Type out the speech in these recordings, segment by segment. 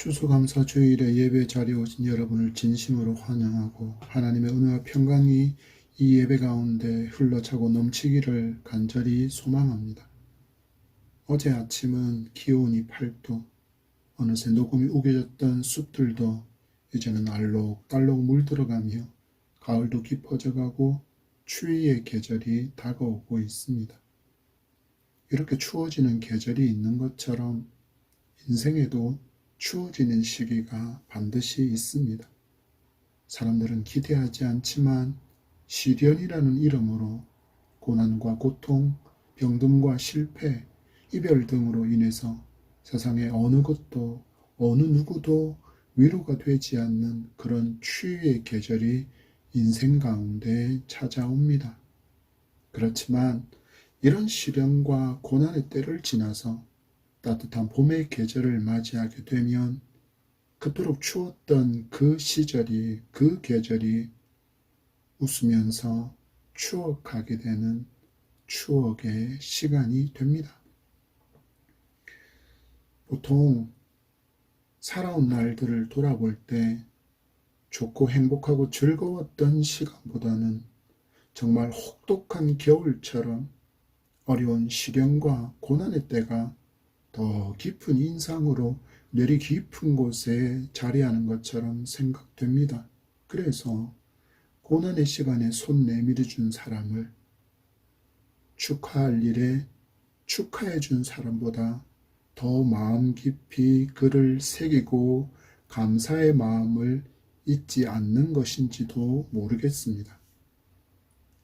추수감사 주일에 예배 자리에 오신 여러분을 진심으로 환영하고 하나님의 은혜와 평강이 이 예배 가운데 흘러차고 넘치기를 간절히 소망합니다. 어제 아침은 기온이 8도, 어느새 녹음이 우겨졌던 숲들도 이제는 알록달록 물들어가며 가을도 깊어져가고 추위의 계절이 다가오고 있습니다. 이렇게 추워지는 계절이 있는 것처럼 인생에도 추워지는 시기가 반드시 있습니다. 사람들은 기대하지 않지만 시련이라는 이름으로 고난과 고통, 병듦과 실패, 이별 등으로 인해서 세상의 어느 것도 어느 누구도 위로가 되지 않는 그런 추위의 계절이 인생 가운데 찾아옵니다. 그렇지만 이런 시련과 고난의 때를 지나서 따뜻한 봄의 계절을 맞이하게 되면 그토록 추웠던 그 시절이, 그 계절이 웃으면서 추억하게 되는 추억의 시간이 됩니다. 보통 살아온 날들을 돌아볼 때 좋고 행복하고 즐거웠던 시간보다는 정말 혹독한 겨울처럼 어려운 시련과 고난의 때가 더 깊은 인상으로 뇌리 깊은 곳에 자리하는 것처럼 생각됩니다. 그래서 고난의 시간에 손 내밀어 준 사람을 축하할 일에 축하해 준 사람보다 더 마음 깊이 그를 새기고 감사의 마음을 잊지 않는 것인지도 모르겠습니다.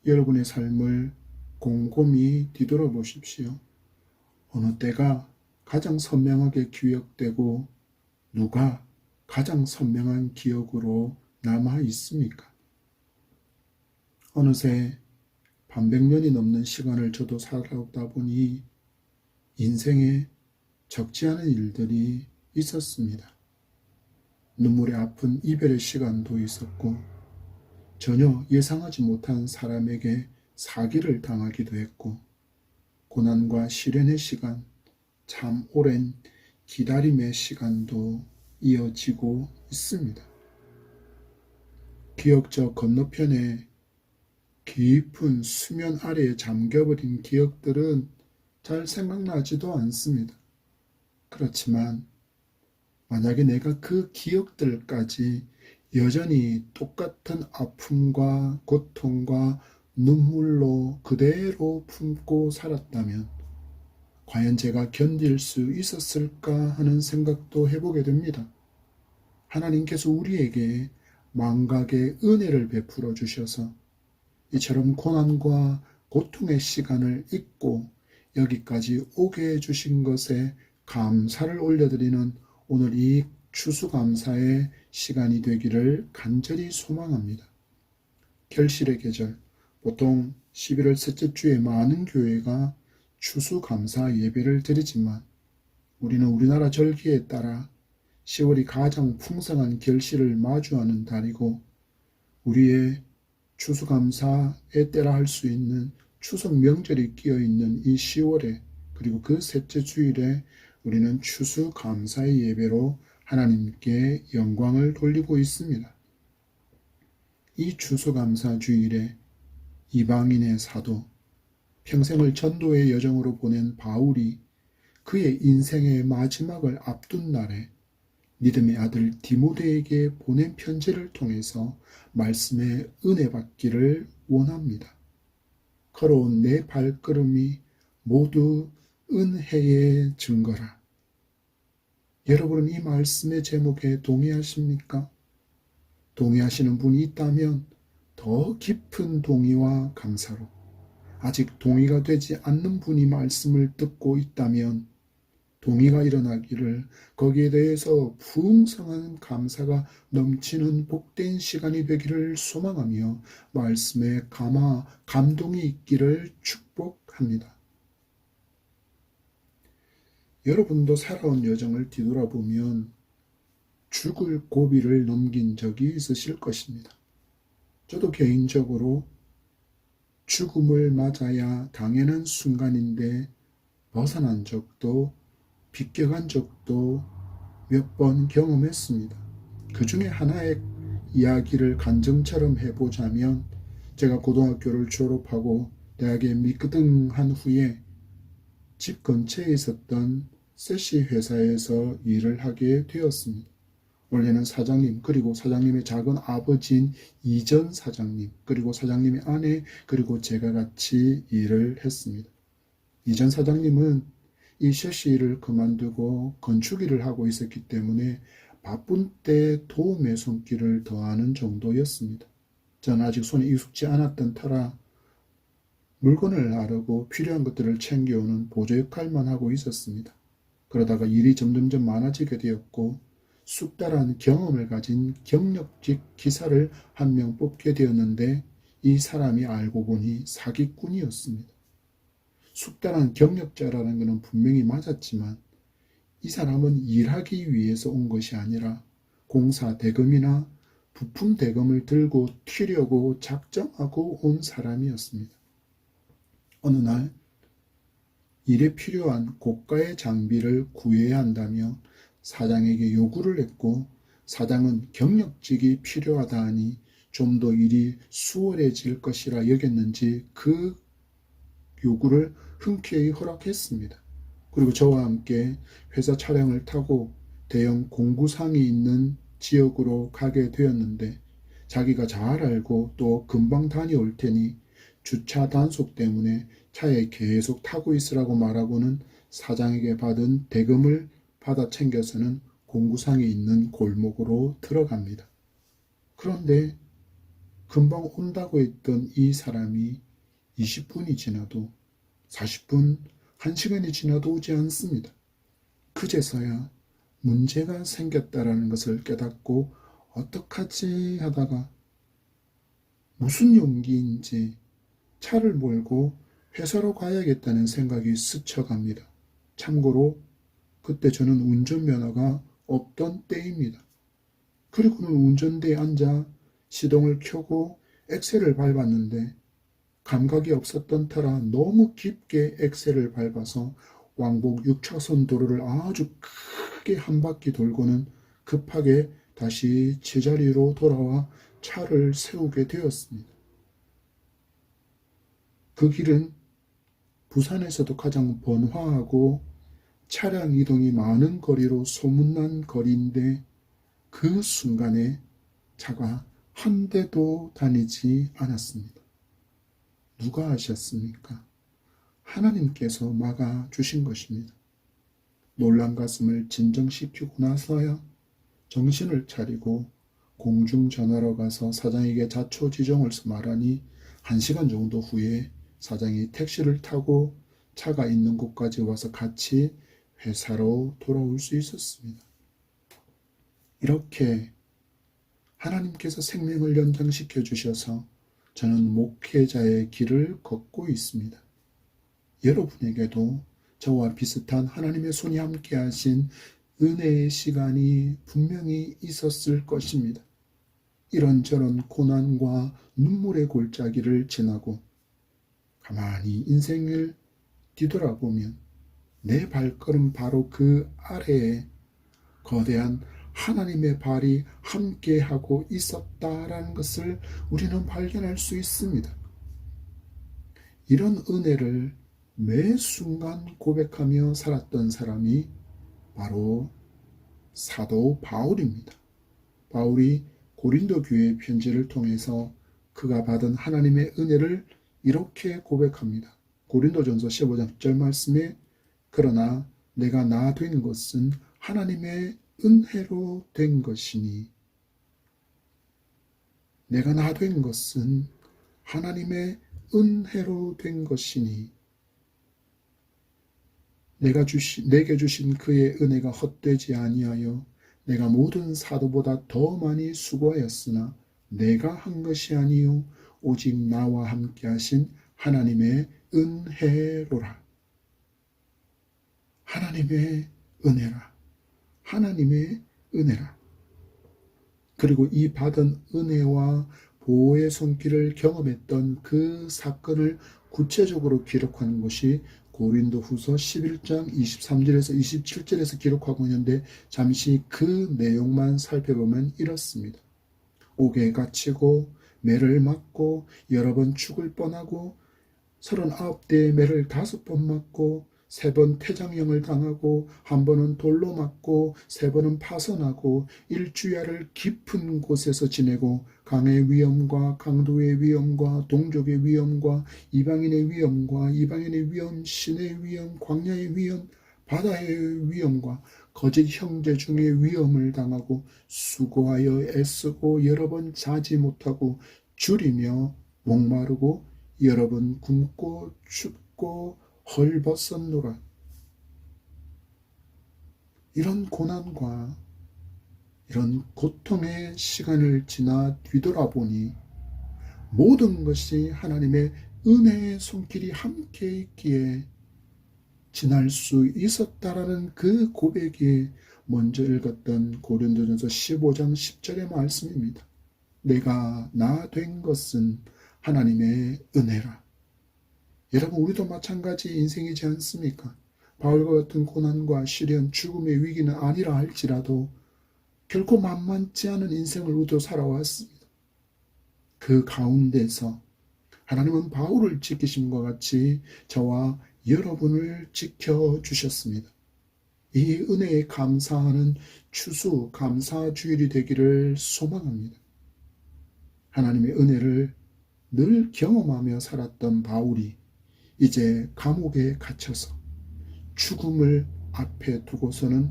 여러분의 삶을 곰곰이 뒤돌아보십시오. 어느 때가 가장 선명하게 기억되고 누가 가장 선명한 기억으로 남아 있습니까? 어느새 반백년이 넘는 시간을 저도 살아오다 보니 인생에 적지 않은 일들이 있었습니다. 눈물의 아픈 이별의 시간도 있었고 전혀 예상하지 못한 사람에게 사기를 당하기도 했고 고난과 시련의 시간, 참 오랜 기다림의 시간도 이어지고 있습니다. 기억 저 건너편에 깊은 수면 아래에 잠겨버린 기억들은 잘 생각나지도 않습니다. 그렇지만 만약에 내가 그 기억들까지 여전히 똑같은 아픔과 고통과 눈물로 그대로 품고 살았다면 과연 제가 견딜 수 있었을까 하는 생각도 해보게 됩니다. 하나님께서 우리에게 망각의 은혜를 베풀어 주셔서 이처럼 고난과 고통의 시간을 잊고 여기까지 오게 해주신 것에 감사를 올려드리는 오늘 이 추수감사의 시간이 되기를 간절히 소망합니다. 결실의 계절, 보통 11월 셋째 주에 많은 교회가 추수감사 예배를 드리지만 우리는 우리나라 절기에 따라 10월이 가장 풍성한 결실을 마주하는 달이고 우리의 추수감사의 때라 할 수 있는 추석 명절이 끼어있는 이 10월에 그리고 그 셋째 주일에 우리는 추수감사의 예배로 하나님께 영광을 돌리고 있습니다. 이 추수감사 주일에 이방인의 사도, 평생을 전도의 여정으로 보낸 바울이 그의 인생의 마지막을 앞둔 날에 믿음의 아들 디모데에게 보낸 편지를 통해서 말씀의 은혜 받기를 원합니다. 걸어온 내 발걸음이 모두 은혜의 증거라. 여러분은 이 말씀의 제목에 동의하십니까? 동의하시는 분이 있다면 더 깊은 동의와 감사로, 아직 동의가 되지 않는 분이 말씀을 듣고 있다면 동의가 일어나기를 거기에 대해서 풍성한 감사가 넘치는 복된 시간이 되기를 소망하며 말씀에 감동이 있기를 축복합니다. 여러분도 살아온 여정을 뒤돌아보면 죽을 고비를 넘긴 적이 있으실 것입니다. 저도 개인적으로 죽음을 맞아야 당연한 순간인데 벗어난 적도 비껴간 적도 몇 번 경험했습니다. 그 중에 하나의 이야기를 간증처럼 해보자면 제가 고등학교를 졸업하고 대학에 미끄덩한 후에 집 근처에 있었던 세시 회사에서 일을 하게 되었습니다. 원래는 사장님, 그리고 사장님의 작은 아버지인 이전 사장님, 그리고 사장님의 아내, 그리고 제가 같이 일을 했습니다. 이전 사장님은 이 셰시 일을 그만두고 건축 일을 하고 있었기 때문에 바쁜 때 도움의 손길을 더하는 정도였습니다. 저는 아직 손에 익숙지 않았던 터라 물건을 나르고 필요한 것들을 챙겨오는 보조 역할만 하고 있었습니다. 그러다가 일이 점점점 많아지게 되었고 숙달한 경험을 가진 경력직 기사를 한 명 뽑게 되었는데 이 사람이 알고 보니 사기꾼이었습니다. 숙달한 경력자라는 것은 분명히 맞았지만 이 사람은 일하기 위해서 온 것이 아니라 공사 대금이나 부품 대금을 들고 튀려고 작정하고 온 사람이었습니다. 어느 날 일에 필요한 고가의 장비를 구해야 한다며 사장에게 요구를 했고 사장은 경력직이 필요하다 하니 좀 더 일이 수월해질 것이라 여겼는지 그 요구를 흔쾌히 허락했습니다. 그리고 저와 함께 회사 차량을 타고 대형 공구상이 있는 지역으로 가게 되었는데 자기가 잘 알고 또 금방 다녀올 테니 주차 단속 때문에 차에 계속 타고 있으라고 말하고는 사장에게 받은 대금을 받아 챙겨서는 공구상에 있는 골목으로 들어갑니다. 그런데 금방 온다고 했던 이 사람이 20분이 지나도 40분, 1시간이 지나도 오지 않습니다. 그제서야 문제가 생겼다라는 것을 깨닫고 어떡하지 하다가 무슨 용기인지 차를 몰고 회사로 가야겠다는 생각이 스쳐갑니다. 참고로 그때 저는 운전면허가 없던 때입니다. 그리고는 운전대에 앉아 시동을 켜고 엑셀을 밟았는데 감각이 없었던 터라 너무 깊게 엑셀을 밟아서 왕복 6차선 도로를 아주 크게 한 바퀴 돌고는 급하게 다시 제자리로 돌아와 차를 세우게 되었습니다. 그 길은 부산에서도 가장 번화하고 차량 이동이 많은 거리로 소문난 거리인데 그 순간에 차가 한 대도 다니지 않았습니다. 누가 하셨습니까? 하나님께서 막아주신 것입니다. 놀란 가슴을 진정시키고 나서야 정신을 차리고 공중전화로 가서 사장에게 자초지종을 말하니 1시간 정도 후에 사장이 택시를 타고 차가 있는 곳까지 와서 같이 회사로 돌아올 수 있었습니다. 이렇게 하나님께서 생명을 연장시켜 주셔서 저는 목회자의 길을 걷고 있습니다. 여러분에게도 저와 비슷한 하나님의 손이 함께 하신 은혜의 시간이 분명히 있었을 것입니다. 이런저런 고난과 눈물의 골짜기를 지나고 가만히 인생을 뒤돌아보면 내 발걸음 바로 그 아래에 거대한 하나님의 발이 함께하고 있었다라는 것을 우리는 발견할 수 있습니다. 이런 은혜를 매 순간 고백하며 살았던 사람이 바로 사도 바울입니다. 바울이 고린도 교회 편지를 통해서 그가 받은 하나님의 은혜를 이렇게 고백합니다. 고린도전서 15장 10절 말씀에 그러나 내가 나 된 것은 하나님의 은혜로 된 것이니 내가 나 된 것은 하나님의 은혜로 된 것이니 내게 주신 그의 은혜가 헛되지 아니하여 내가 모든 사도보다 더 많이 수고하였으나 내가 한 것이 아니요 오직 나와 함께 하신 하나님의 은혜로라. 하나님의 은혜라. 하나님의 은혜라. 그리고 이 받은 은혜와 보호의 손길을 경험했던 그 사건을 구체적으로 기록하는 것이 고린도후서 11장 23절에서 27절에서 기록하고 있는데 잠시 그 내용만 살펴보면 이렇습니다. 옥에 갇히고 매를 맞고 여러 번 죽을 뻔하고 39대의 매를 5번 맞고 3번 태장형을 당하고 1번은 돌로 맞고 3번은 파선하고 일주야를 깊은 곳에서 지내고 강의 위험과 강도의 위험과 동족의 위험과 이방인의 위험과 이방인의 위험, 신의 위험, 광야의 위험, 바다의 위험과 거짓 형제 중에 위험을 당하고 수고하여 애쓰고 여러 번 자지 못하고 줄이며 목마르고 여러 번 굶고 춥고 헐벗었노라. 이런 고난과 이런 고통의 시간을 지나 뒤돌아보니 모든 것이 하나님의 은혜의 손길이 함께 있기에 지날 수 있었다라는 그 고백이 먼저 읽었던 고린도전서 15장 10절의 말씀입니다. 내가 나 된 것은 하나님의 은혜라. 여러분, 우리도 마찬가지 인생이지 않습니까? 바울과 같은 고난과 시련, 죽음의 위기는 아니라 할지라도 결코 만만치 않은 인생을 우리도 살아왔습니다. 그 가운데서 하나님은 바울을 지키심과 같이 저와 여러분을 지켜주셨습니다. 이 은혜에 감사하는 추수 감사주일이 되기를 소망합니다. 하나님의 은혜를 늘 경험하며 살았던 바울이 이제 감옥에 갇혀서 죽음을 앞에 두고서는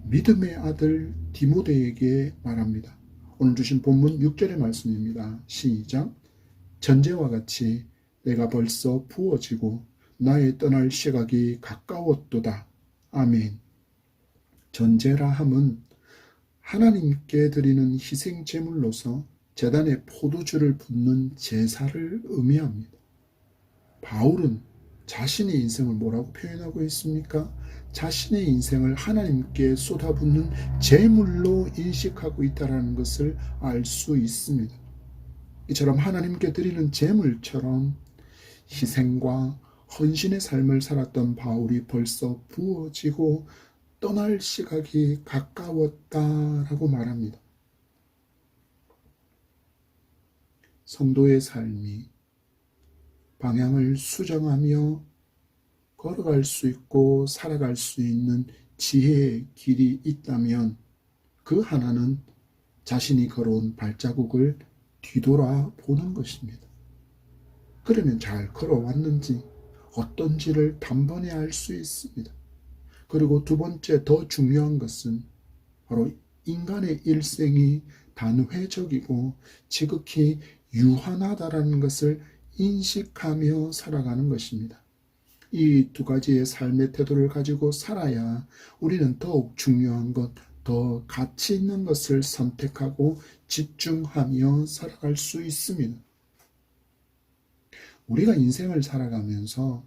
믿음의 아들 디모데에게 말합니다. 오늘 주신 본문 6절의 말씀입니다. 시작. 전제와 같이 내가 벌써 부어지고 나의 떠날 시각이 가까웠도다. 아멘. 전제라 함은 하나님께 드리는 희생 제물로서 제단에 포도주를 붓는 제사를 의미합니다. 바울은 자신의 인생을 뭐라고 표현하고 있습니까? 자신의 인생을 하나님께 쏟아붓는 제물로 인식하고 있다는 것을 알 수 있습니다. 이처럼 하나님께 드리는 제물처럼 희생과 헌신의 삶을 살았던 바울이 벌써 부어지고 떠날 시각이 가까웠다라고 말합니다. 성도의 삶이 방향을 수정하며 걸어갈 수 있고 살아갈 수 있는 지혜의 길이 있다면 그 하나는 자신이 걸어온 발자국을 뒤돌아보는 것입니다. 그러면 잘 걸어왔는지 어떤지를 단번에 알 수 있습니다. 그리고 두 번째 더 중요한 것은 바로 인간의 일생이 단회적이고 지극히 유한하다라는 것을 인식하며 살아가는 것입니다. 이 두 가지의 삶의 태도를 가지고 살아야 우리는 더욱 중요한 것, 더 가치 있는 것을 선택하고 집중하며 살아갈 수 있습니다. 우리가 인생을 살아가면서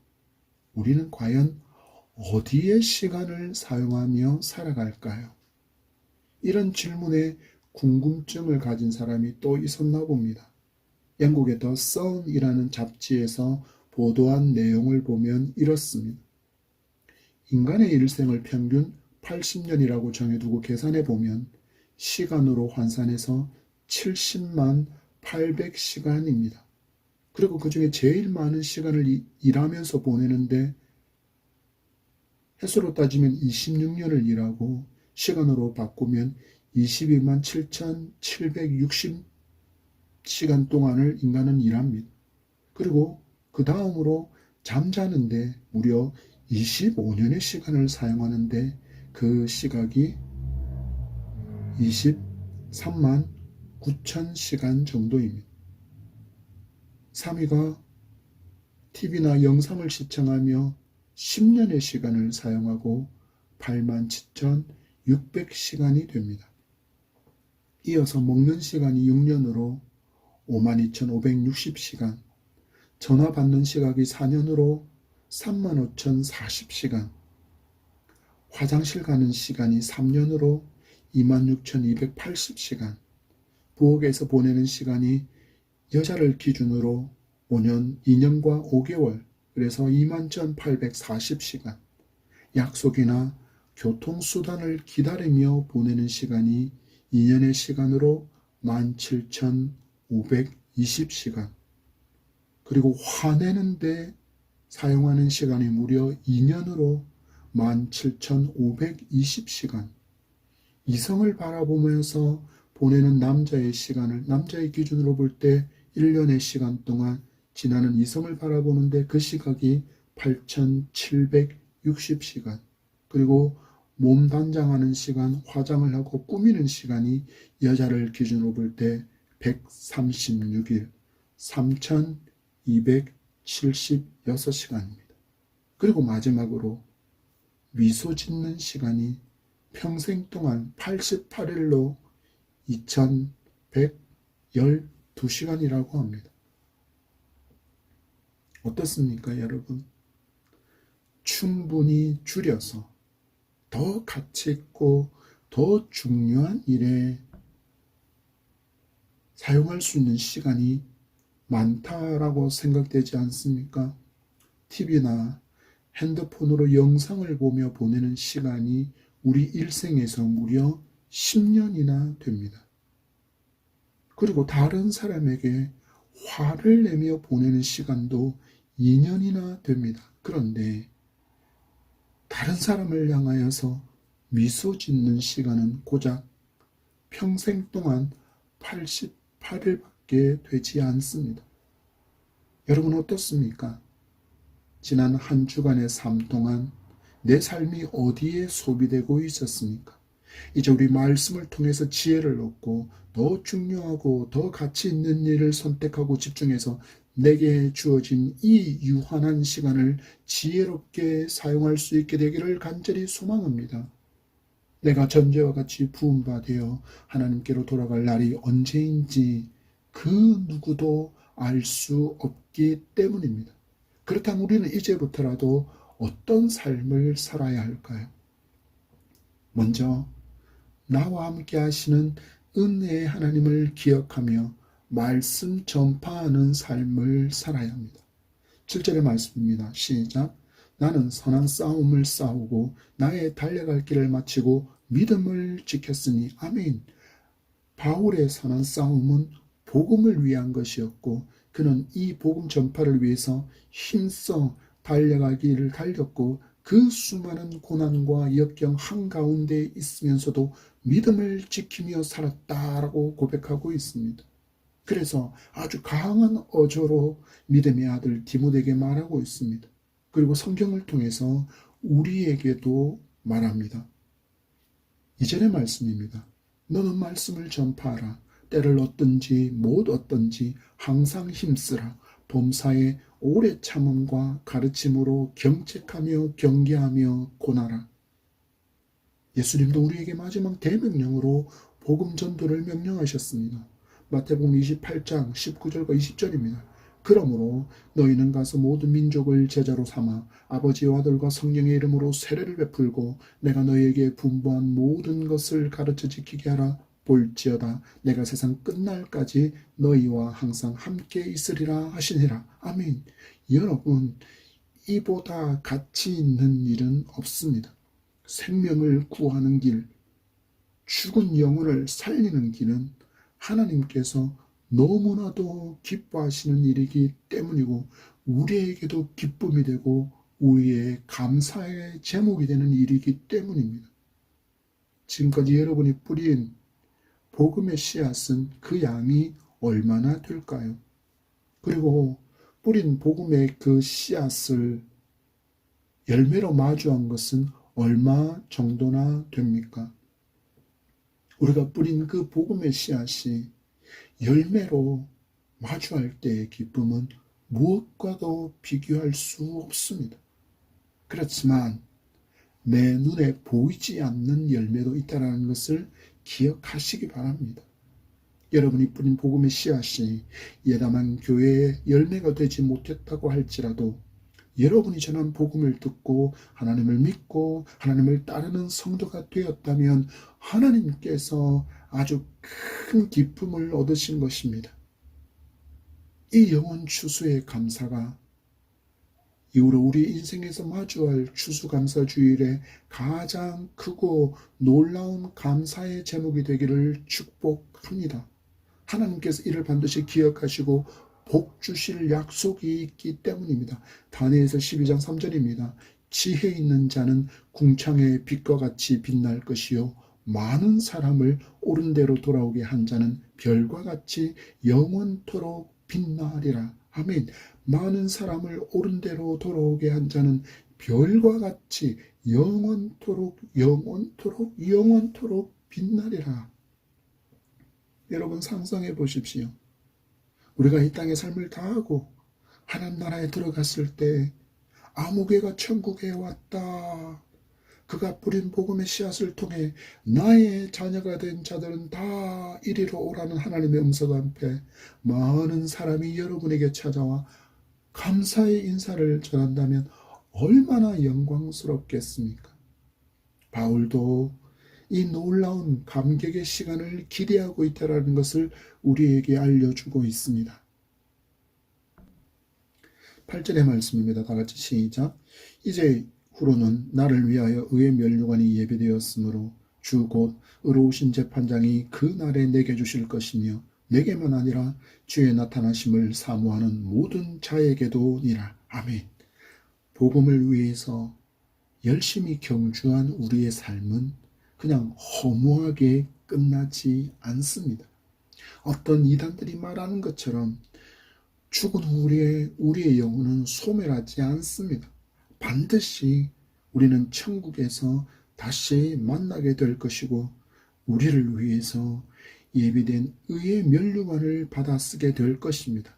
우리는 과연 어디에 시간을 사용하며 살아갈까요? 이런 질문에 궁금증을 가진 사람이 또 있었나 봅니다. 영국의 더 선이라는 잡지에서 보도한 내용을 보면 이렇습니다. 인간의 일생을 평균 80년이라고 정해두고 계산해 보면 시간으로 환산해서 70만 800시간입니다. 그리고 그 중에 제일 많은 시간을 일하면서 보내는데 횟수로 따지면 26년을 일하고 시간으로 바꾸면 22만 7,760시간 동안을 인간은 일합니다. 그리고 그 다음으로 잠자는데 무려 25년의 시간을 사용하는데 그 시각이 23만 9천 시간 정도입니다. 3위가 TV나 영상을 시청하며 10년의 시간을 사용하고 8만 7,600시간이 됩니다. 이어서 먹는 시간이 6년으로 5만 2,560시간, 전화 받는 시각이 4년으로 3만 5,040시간, 화장실 가는 시간이 3년으로 26,280시간, 부엌에서 보내는 시간이 여자를 기준으로 5년, 2년과 5개월, 그래서 21,840시간, 약속이나 교통수단을 기다리며 보내는 시간이 2년의 시간으로 17,520시간, 그리고 화내는데 사용하는 시간이 무려 2년으로 17,520시간, 이성을 바라보면서 보내는 남자의 시간을 남자의 기준으로 볼 때 1년의 시간 동안 지나는 이성을 바라보는데 그 시각이 8,760시간, 그리고 몸 단장하는 시간, 화장을 하고 꾸미는 시간이 여자를 기준으로 볼 때 136일, 3,276시간입니다. 그리고 마지막으로 미소 짓는 시간이 평생 동안 88일로 2,112시간이라고 합니다. 어떻습니까, 여러분? 충분히 줄여서 더 가치 있고 더 중요한 일에 사용할 수 있는 시간이 많다라고 생각되지 않습니까? TV나 핸드폰으로 영상을 보며 보내는 시간이 우리 일생에서 무려 10년이나 됩니다. 그리고 다른 사람에게 화를 내며 보내는 시간도 2년이나 됩니다. 그런데 다른 사람을 향하여서 미소 짓는 시간은 고작 평생 동안 88일밖에 되지 않습니다. 여러분 어떻습니까? 지난 한 주간의 삶 동안 내 삶이 어디에 소비되고 있었습니까? 이제 우리 말씀을 통해서 지혜를 얻고 더 중요하고 더 가치 있는 일을 선택하고 집중해서 내게 주어진 이 유한한 시간을 지혜롭게 사용할 수 있게 되기를 간절히 소망합니다. 내가 전제와 같이 부음바 되어 하나님께로 돌아갈 날이 언제인지 그 누구도 알 수 없기 때문입니다. 그렇다면 우리는 이제부터라도 어떤 삶을 살아야 할까요? 먼저 나와 함께 하시는 은혜의 하나님을 기억하며 말씀 전파하는 삶을 살아야 합니다. 7절의 말씀입니다. 시작. 나는 선한 싸움을 싸우고 나의 달려갈 길을 마치고 믿음을 지켰으니. 아멘. 바울의 선한 싸움은 복음을 위한 것이었고 그는 이 복음 전파를 위해서 힘써 달려가기를 달렸고 그 수많은 고난과 역경 한가운데 있으면서도 믿음을 지키며 살았다라고 고백하고 있습니다. 그래서 아주 강한 어조로 믿음의 아들 디모데에게 말하고 있습니다. 그리고 성경을 통해서 우리에게도 말합니다. 2절의 말씀입니다. 너는 말씀을 전파하라. 때를 얻든지 못 얻든지 항상 힘쓰라. 범사에 오래 참음과 가르침으로 경책하며 경계하며 고나라. 예수님도 우리에게 마지막 대명령으로 복음 전도를 명령하셨습니다. 마태복음 28장 19절과 20절입니다. 그러므로 너희는 가서 모든 민족을 제자로 삼아 아버지와 아들과 성령의 이름으로 세례를 베풀고 내가 너희에게 분부한 모든 것을 가르쳐 지키게 하라. 볼지어다 내가 세상 끝날까지 너희와 항상 함께 있으리라 하시니라. 아멘. 여러분, 이보다 가치 있는 일은 없습니다. 생명을 구하는 길, 죽은 영혼을 살리는 길은 하나님께서 너무나도 기뻐하시는 일이기 때문이고 우리에게도 기쁨이 되고 우리의 감사의 제목이 되는 일이기 때문입니다. 지금까지 여러분이 뿌린 복음의 씨앗은 그 양이 얼마나 될까요? 그리고 뿌린 복음의 그 씨앗을 열매로 마주한 것은 얼마 정도나 됩니까? 우리가 뿌린 그 복음의 씨앗이 열매로 마주할 때의 기쁨은 무엇과도 비교할 수 없습니다. 그렇지만 내 눈에 보이지 않는 열매도 있다는 것을 기억하시기 바랍니다. 여러분이 뿌린 복음의 씨앗이 예담한 교회의 열매가 되지 못했다고 할지라도 여러분이 전한 복음을 듣고 하나님을 믿고 하나님을 따르는 성도가 되었다면 하나님께서 아주 큰 기쁨을 얻으신 것입니다. 이 영원 추수의 감사가 이후로 우리 인생에서 마주할 추수감사주일에 가장 크고 놀라운 감사의 제목이 되기를 축복합니다. 하나님께서 이를 반드시 기억하시고 복 주실 약속이 있기 때문입니다. 다니엘서 12장 3절입니다. 지혜 있는 자는 궁창의 빛과 같이 빛날 것이요 많은 사람을 옳은 대로 돌아오게 한 자는 별과 같이 영원토록 빛나리라. 아멘. 많은 사람을 옳은 대로 돌아오게 한 자는 별과 같이 영원토록 빛나리라. 여러분 상상해 보십시오. 우리가 이 땅의 삶을 다하고 하나님 나라에 들어갔을 때 아무개가 천국에 왔다. 그가 뿌린 복음의 씨앗을 통해 나의 자녀가 된 자들은 다 이리로 오라는 하나님의 음성 앞에 많은 사람이 여러분에게 찾아와 감사의 인사를 전한다면 얼마나 영광스럽겠습니까? 바울도 이 놀라운 감격의 시간을 기대하고 있다는 것을 우리에게 알려주고 있습니다. 8절의 말씀입니다. 다 같이 시작. 이제 후로는 나를 위하여 의의 면류관이 예비되었으므로 주 곧 의로우신 재판장이 그 날에 내게 주실 것이며 내게만 아니라 주의 나타나심을 사모하는 모든 자에게도니라. 아멘. 복음을 위해서 열심히 경주한 우리의 삶은 그냥 허무하게 끝나지 않습니다. 어떤 이단들이 말하는 것처럼 죽은 후에 우리의 영혼은 소멸하지 않습니다. 반드시 우리는 천국에서 다시 만나게 될 것이고 우리를 위해서 예비된 의의 면류관을 받아 쓰게 될 것입니다.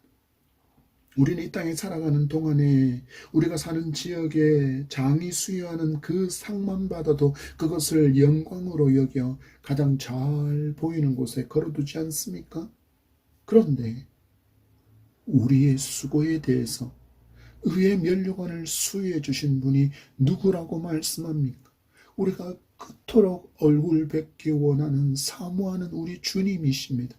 우리는 이 땅에 살아가는 동안에 우리가 사는 지역에 장이 수여하는 그 상만 받아도 그것을 영광으로 여겨 가장 잘 보이는 곳에 걸어두지 않습니까? 그런데 우리의 수고에 대해서 의의 면류관을 수여해 주신 분이 누구라고 말씀합니까? 우리가 그토록 얼굴 뵙기 원하는 사모하는 우리 주님이십니다.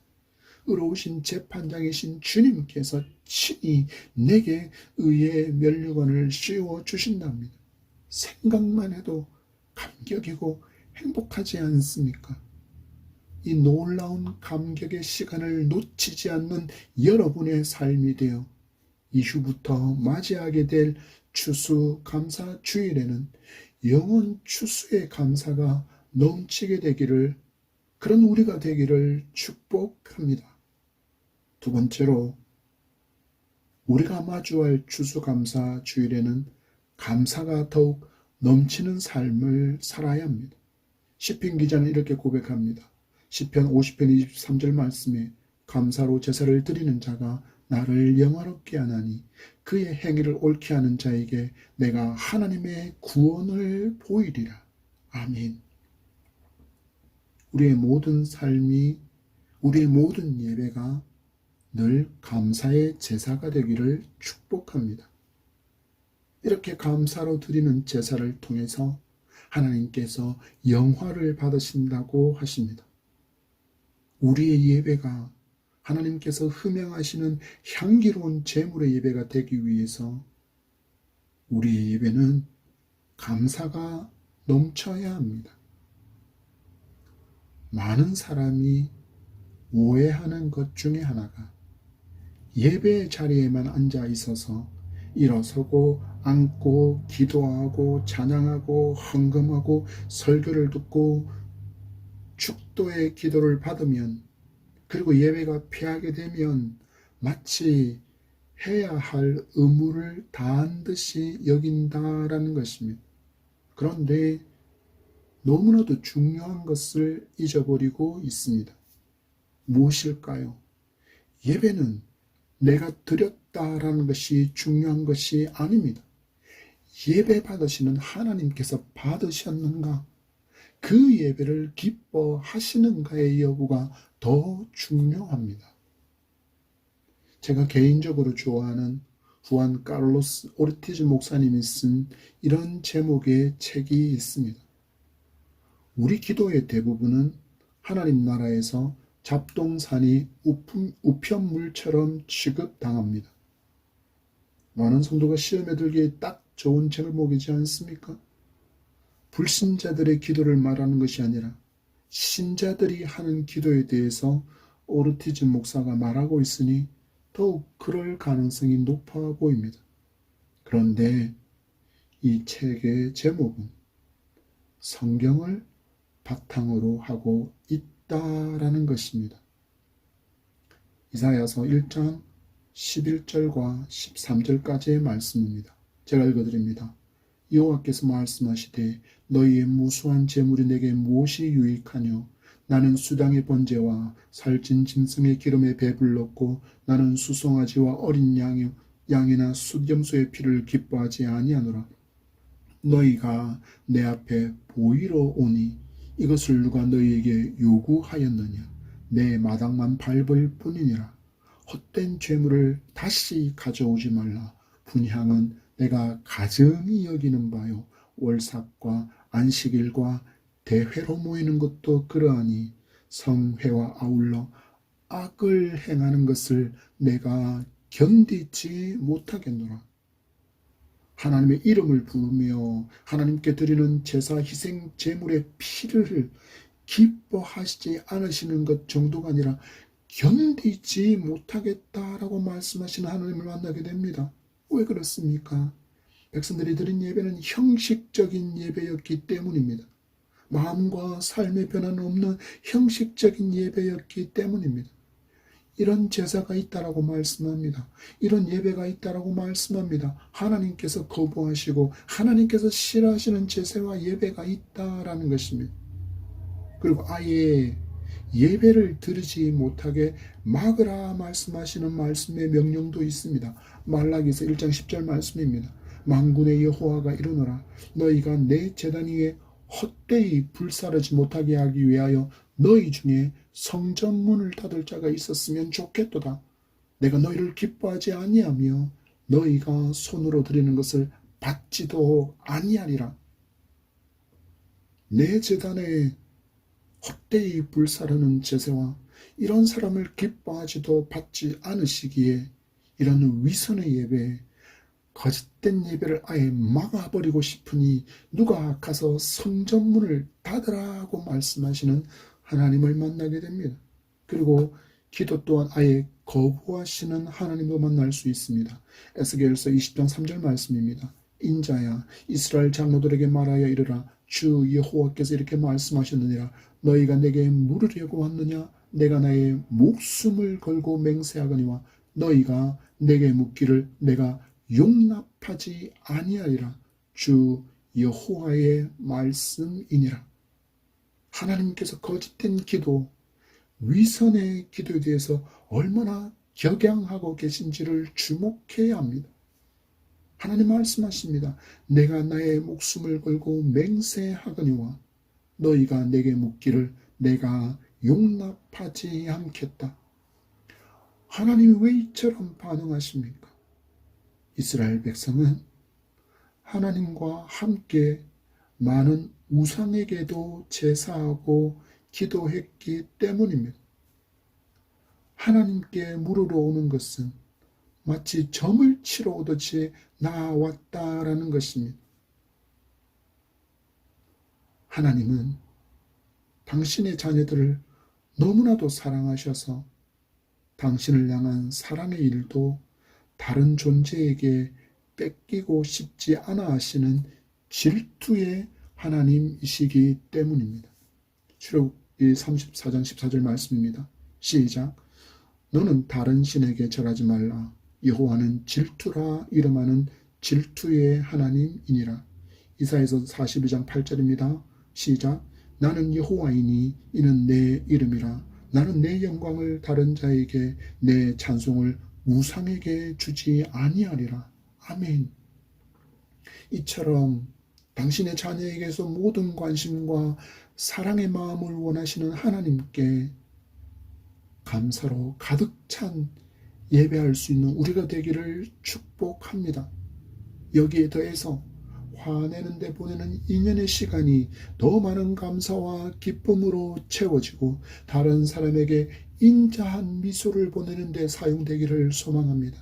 의로우신 재판장이신 주님께서 친히 내게 의의 면류관을 씌워 주신답니다. 생각만 해도 감격이고 행복하지 않습니까? 이 놀라운 감격의 시간을 놓치지 않는 여러분의 삶이 되어 이후부터 맞이하게 될 추수감사 주일에는 영원 추수의 감사가 넘치게 되기를, 그런 우리가 되기를 축복합니다. 두 번째로 우리가 마주할 추수감사 주일에는 감사가 더욱 넘치는 삶을 살아야 합니다. 시편 기자는 이렇게 고백합니다. 시편 50편 23절 말씀에 감사로 제사를 드리는 자가 나를 영화롭게 하나니 그의 행위를 옳게 하는 자에게 내가 하나님의 구원을 보이리라. 아멘. 우리의 모든 삶이, 우리의 모든 예배가 늘 감사의 제사가 되기를 축복합니다. 이렇게 감사로 드리는 제사를 통해서 하나님께서 영화를 받으신다고 하십니다. 우리의 예배가 하나님께서 흠양하시는 향기로운 제물의 예배가 되기 위해서 우리의 예배는 감사가 넘쳐야 합니다. 많은 사람이 오해하는 것 중에 하나가 예배 자리에만 앉아 있어서 일어서고 앉고 기도하고 찬양하고 헌금하고 설교를 듣고 축도의 기도를 받으면, 그리고 예배가 피하게 되면 마치 해야 할 의무를 다한 듯이 여긴다라는 것입니다. 그런데 너무나도 중요한 것을 잊어버리고 있습니다. 무엇일까요? 예배는 내가 드렸다라는 것이 중요한 것이 아닙니다. 예배 받으시는 하나님께서 받으셨는가? 그 예배를 기뻐하시는가의 여부가 더 중요합니다. 제가 개인적으로 좋아하는 후안 카를로스 오르티즈 목사님이 쓴 이런 제목의 책이 있습니다. 우리 기도의 대부분은 하나님 나라에서 잡동사니 우편물처럼 취급당합니다. 많은 성도가 시험에 들기에 딱 좋은 제목이지 않습니까? 불신자들의 기도를 말하는 것이 아니라 신자들이 하는 기도에 대해서 오르티즈 목사가 말하고 있으니 더욱 그럴 가능성이 높아 보입니다. 그런데 이 책의 제목은 성경을 바탕으로 하고 있다라는 것입니다. 이사야서 1장 11절과 13절까지의 말씀입니다. 제가 읽어드립니다. 여호와께서 말씀하시되 너희의 무수한 재물이 내게 무엇이 유익하뇨? 나는 수당의 번제와 살찐 짐승의 기름에 배불렀고 나는 수송아지와 어린 양이나 숫염소의 피를 기뻐하지 아니하노라. 너희가 내 앞에 보이러 오니 이것을 누가 너희에게 요구하였느냐? 내 마당만 밟을 뿐이니라. 헛된 죄물을 다시 가져오지 말라. 분향은 내가 가증히 여기는 바요. 월삭과 안식일과 대회로 모이는 것도 그러하니 성회와 아울러 악을 행하는 것을 내가 견디지 못하겠노라. 하나님의 이름을 부르며 하나님께 드리는 제사 희생 제물의 피를 기뻐하시지 않으시는 것 정도가 아니라 견디지 못하겠다라고 말씀하시는 하나님을 만나게 됩니다. 왜 그렇습니까? 백성들이 드린 예배는 형식적인 예배였기 때문입니다. 마음과 삶의 변화는 없는 형식적인 예배였기 때문입니다. 이런 제사가 있다라고 말씀합니다. 이런 예배가 있다라고 말씀합니다. 하나님께서 거부하시고 하나님께서 싫어하시는 제사와 예배가 있다라는 것입니다. 그리고 아예 예배를 드리지 못하게 막으라 말씀하시는 말씀의 명령도 있습니다. 말라기서 1장 10절 말씀입니다. 만군의 여호와가 이르노라. 너희가 내 제단 위에 헛되이 불사르지 못하게 하기 위하여 너희 중에 성전문을 닫을 자가 있었으면 좋겠도다. 내가 너희를 기뻐하지 아니하며 너희가 손으로 드리는 것을 받지도 아니하리라. 내 제단에 헛되이 불사르는 제사와 이런 사람을 기뻐하지도 받지 않으시기에 이런 위선의 예배, 거짓된 예배를 아예 막아버리고 싶으니 누가 가서 성전문을 닫으라고 말씀하시는 하나님을 만나게 됩니다. 그리고 기도 또한 아예 거부하시는 하나님도 만날 수 있습니다. 에스겔서 20장 3절 말씀입니다. 인자야 이스라엘 장로들에게 말하여 이르라. 주 여호와께서 이렇게 말씀하셨느니라. 너희가 내게 물으려고 왔느냐? 내가 나의 목숨을 걸고 맹세하거니와 너희가 내게 묻기를 내가 용납하지 아니하리라. 주 여호와의 말씀이니라. 하나님께서 거짓된 기도, 위선의 기도에 대해서 얼마나 격양하고 계신지를 주목해야 합니다. 하나님 말씀하십니다. 내가 나의 목숨을 걸고 맹세하거니와 너희가 내게 묻기를 내가 용납하지 않겠다. 하나님이 왜 이처럼 반응하십니까? 이스라엘 백성은 하나님과 함께 많은 우상에게도 제사하고 기도했기 때문입니다. 하나님께 물으러 오는 것은 마치 점을 치러 오듯이 나왔다라는 것입니다. 하나님은 당신의 자녀들을 너무나도 사랑하셔서 당신을 향한 사랑의 일도 다른 존재에게 뺏기고 싶지 않아 하시는 질투의 하나님이시기 때문입니다. 출애굽기 34장 14절 말씀입니다. 시작. 너는 다른 신에게 절하지 말라. 여호와는 질투라 이름하는 질투의 하나님이니라. 이사야서 42장 8절입니다. 시작. 나는 여호와이니 이는 내 이름이라. 나는 내 영광을 다른 자에게 내 찬송을 우상에게 주지 아니하리라. 아멘. 이처럼 당신의 자녀에게서 모든 관심과 사랑의 마음을 원하시는 하나님께 감사로 가득 찬 예배할 수 있는 우리가 되기를 축복합니다. 여기에 더해서 화내는 데 보내는 인연의 시간이 더 많은 감사와 기쁨으로 채워지고 다른 사람에게 인자한 미소를 보내는 데 사용되기를 소망합니다.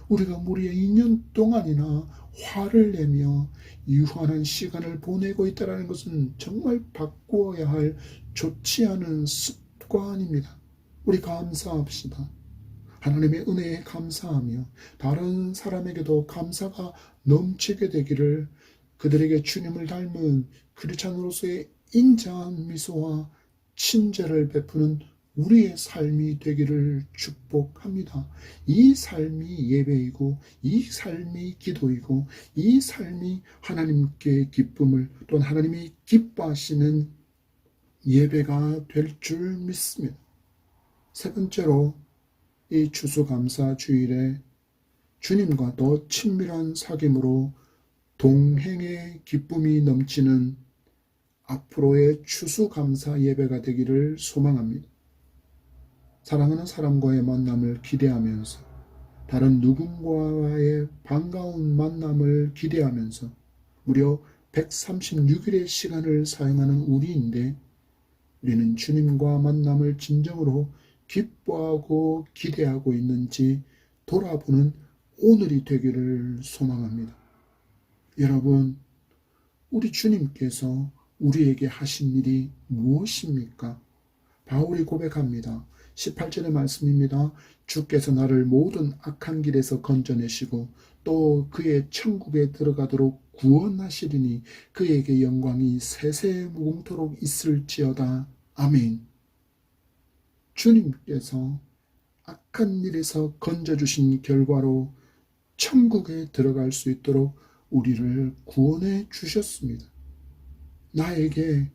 우리가 무려 2년 동안이나 화를 내며 유한한 시간을 보내고 있다는 것은 정말 바꾸어야 할 좋지 않은 습관입니다. 우리 감사합시다. 하나님의 은혜에 감사하며 다른 사람에게도 감사가 넘치게 되기를, 그들에게 주님을 닮은 크리스찬으로서의 인자한 미소와 친절을 베푸는 우리의 삶이 되기를 축복합니다. 이 삶이 예배이고, 이 삶이 기도이고, 이 삶이 하나님께 기쁨을, 또는 하나님이 기뻐하시는 예배가 될 줄 믿습니다. 세 번째로, 이 추수감사 주일에 주님과 더 친밀한 사귐으로 동행의 기쁨이 넘치는 앞으로의 추수감사 예배가 되기를 소망합니다. 사랑하는 사람과의 만남을 기대하면서, 다른 누군가와의 반가운 만남을 기대하면서 무려 136일의 시간을 사용하는 우리인데, 우리는 주님과 만남을 진정으로 기뻐하고 기대하고 있는지 돌아보는 오늘이 되기를 소망합니다. 여러분, 우리 주님께서 우리에게 하신 일이 무엇입니까? 바울이 고백합니다. 18절의 말씀입니다. 주께서 나를 모든 악한 길에서 건져내시고 또 그의 천국에 들어가도록 구원하시리니 그에게 영광이 세세무궁토록 있을지어다. 아멘. 주님께서 악한 일에서 건져주신 결과로 천국에 들어갈 수 있도록 우리를 구원해 주셨습니다. 나에게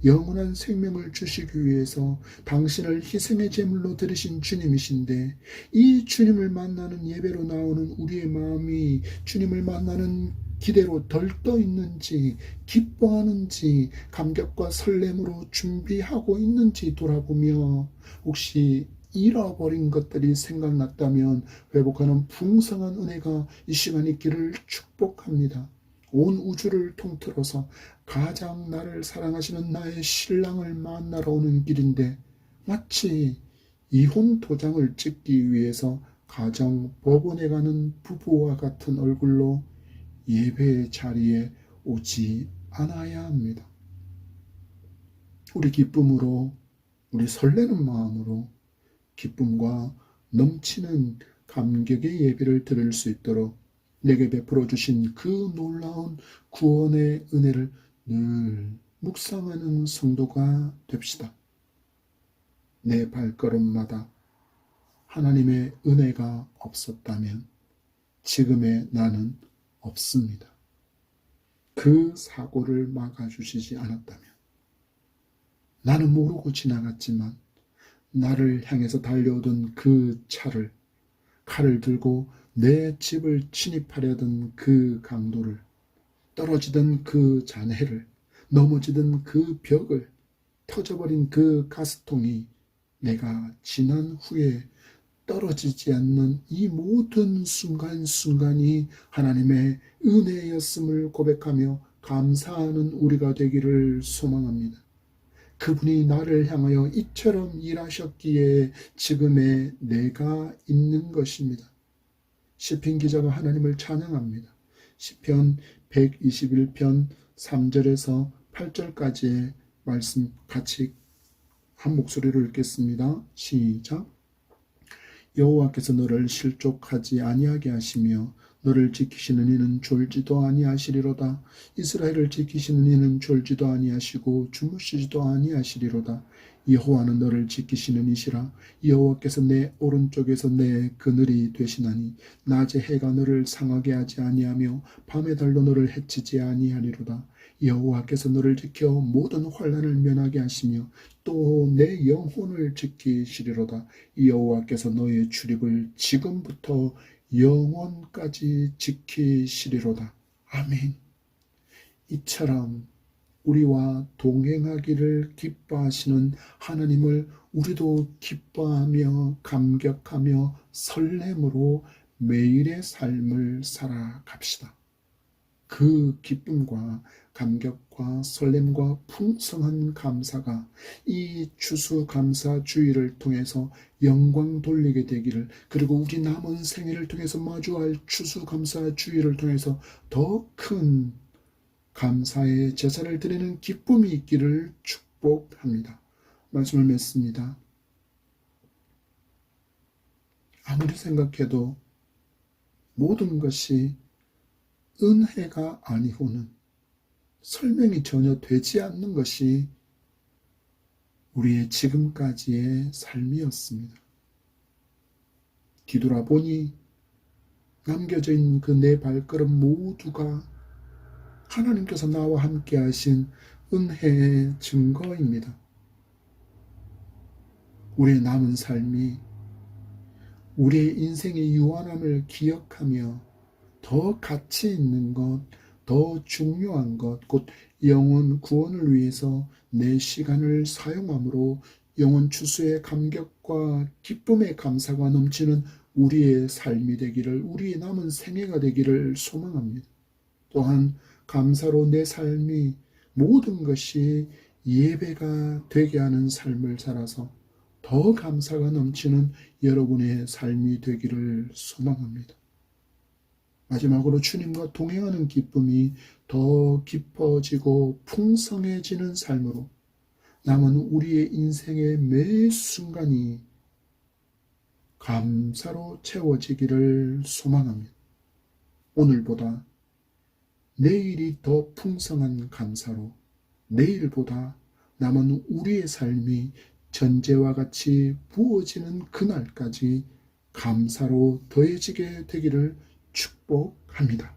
영원한 생명을 주시기 위해서 당신을 희생의 제물로 드리신 주님이신데, 이 주님을 만나는 예배로 나오는 우리의 마음이 주님을 만나는 기대로 덜떠 있는지, 기뻐하는지, 감격과 설렘으로 준비하고 있는지 돌아보며, 혹시 잃어버린 것들이 생각났다면 회복하는 풍성한 은혜가 이 시간 있기를 축복합니다. 온 우주를 통틀어서 가장 나를 사랑하시는 나의 신랑을 만나러 오는 길인데, 마치 이혼 도장을 찍기 위해서 가정 법원에 가는 부부와 같은 얼굴로 예배의 자리에 오지 않아야 합니다. 우리 기쁨으로, 우리 설레는 마음으로 기쁨과 넘치는 감격의 예배를 드릴 수 있도록 내게 베풀어 주신 그 놀라운 구원의 은혜를 늘 묵상하는 성도가 됩시다. 내 발걸음마다 하나님의 은혜가 없었다면 지금의 나는 없습니다. 그 사고를 막아주시지 않았다면, 나는 모르고 지나갔지만 나를 향해서 달려오던 그 차를, 칼을 들고 내 집을 침입하려던 그 강도를, 떨어지던 그 잔해를, 넘어지던 그 벽을, 터져버린 그 가스통이 내가 지난 후에 떨어지지 않는 이 모든 순간순간이 하나님의 은혜였음을 고백하며 감사하는 우리가 되기를 소망합니다. 그분이 나를 향하여 이처럼 일하셨기에 지금의 내가 있는 것입니다. 시편 기자가 하나님을 찬양합니다. 시편 121편 3절에서 8절까지의 말씀 같이 한 목소리로 읽겠습니다. 시작. 여호와께서 너를 실족하지 아니하게 하시며 너를 지키시는 이는 졸지도 아니하시리로다. 이스라엘을 지키시는 이는 졸지도 아니하시고 주무시지도 아니하시리로다. 여호와는 너를 지키시는 이시라. 여호와께서 내 오른쪽에서 내 그늘이 되시나니 낮에 해가 너를 상하게 하지 아니하며 밤에 달도 너를 해치지 아니하리로다. 여호와께서 너를 지켜 모든 환난을 면하게 하시며 또 내 영혼을 지키시리로다. 여호와께서 너의 출입을 지금부터 영원까지 지키시리로다. 아멘. 이처럼 우리와 동행하기를 기뻐하시는 하나님을 우리도 기뻐하며 감격하며 설렘으로 매일의 삶을 살아갑시다. 그 기쁨과 감격과 설렘과 풍성한 감사가 이 추수감사주의를 통해서 영광 돌리게 되기를, 그리고 우리 남은 생애를 통해서 마주할 추수감사주의를 통해서 더 큰 감사의 제사를 드리는 기쁨이 있기를 축복합니다. 말씀을 맺습니다. 아무리 생각해도 모든 것이 은혜가 아니고는 설명이 전혀 되지 않는 것이 우리의 지금까지의 삶이었습니다. 뒤돌아보니 남겨져 있는 그 네 발걸음 모두가 하나님께서 나와 함께 하신 은혜의 증거입니다. 우리의 남은 삶이 우리의 인생의 유한함을 기억하며 더 가치 있는 것, 더 중요한 것, 곧 영혼 구원을 위해서 내 시간을 사용함으로 영혼 추수의 감격과 기쁨의 감사가 넘치는 우리의 삶이 되기를, 우리의 남은 생애가 되기를 소망합니다. 또한 감사로 내 삶이 모든 것이 예배가 되게 하는 삶을 살아서 더 감사가 넘치는 여러분의 삶이 되기를 소망합니다. 마지막으로 주님과 동행하는 기쁨이 더 깊어지고 풍성해지는 삶으로 남은 우리의 인생의 매 순간이 감사로 채워지기를 소망합니다. 오늘보다 내일이 더 풍성한 감사로, 내일보다 남은 우리의 삶이 전제와 같이 부어지는 그날까지 감사로 더해지게 되기를 축복합니다.